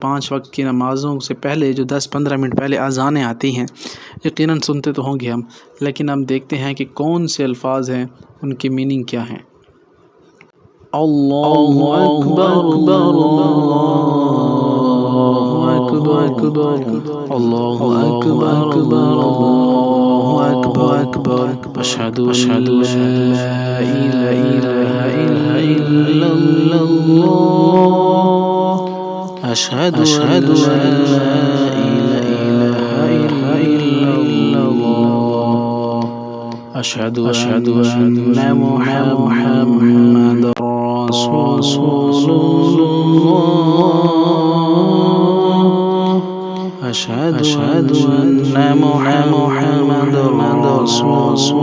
5 वक्त की नमाज़ों से पहले जो 10-15 मिनट पहले अज़ानें आती हैं, यकीनन सुनते तो होंगे हम, लेकिन हम देखते हैं कि कौन से अल्फाज हैं, उनकी मीनिंग क्या है। अल्लाहु अकबर, अल्लाहु अकबर, अल्लाहु अकबर, अल्लाहु अकबर, अशहदु अशहदु ला इलाहा इल्लल्लाह, अशहदु अशहदु ला इलाहा इल्लल्लाह, अशहदु अशहदु अन्ना मुहम्मदर रसूलुल्लाह, अशहदु अन्ना मुहम्मदर रसूलुल्लाह,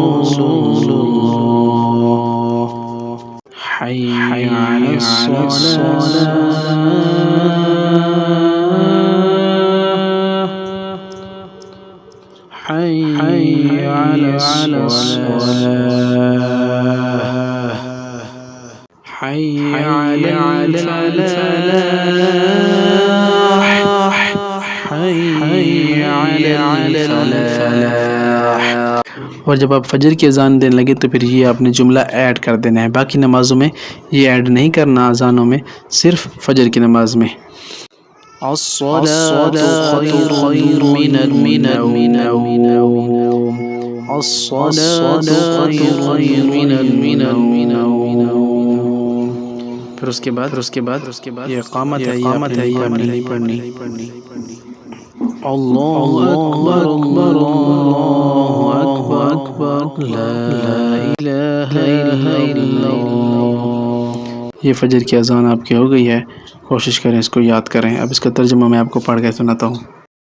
हय्य अलस्सलाह, हय्य अलस्सलाह, हय्य अलल फलाह, हय्य अलल फलाह। और जब आप फजर की अज़ान देने लगे तो फिर ये आपने जुमला ऐड कर देना है। बाकी नमाज़ों में ये ऐड नहीं करना, अज़ानों में, सिर्फ फजर की नमाज में। अस्सलातु खैरुम मिनन-नौम, अस्सलातु खैरुम मिनन-नौम। फिर उसके बाद ये इक़ामत है, ये नहीं पढ़नी। अल्लाहु अकबर, अल्लाहु अकबर, ला इलाहा इल्लल्लाह। ये फजर की अज़ान आपकी हो गई है। कोशिश करें इसको याद करें। अब इसका तर्जुमा मैं आपको पढ़ के सुनाता हूँ।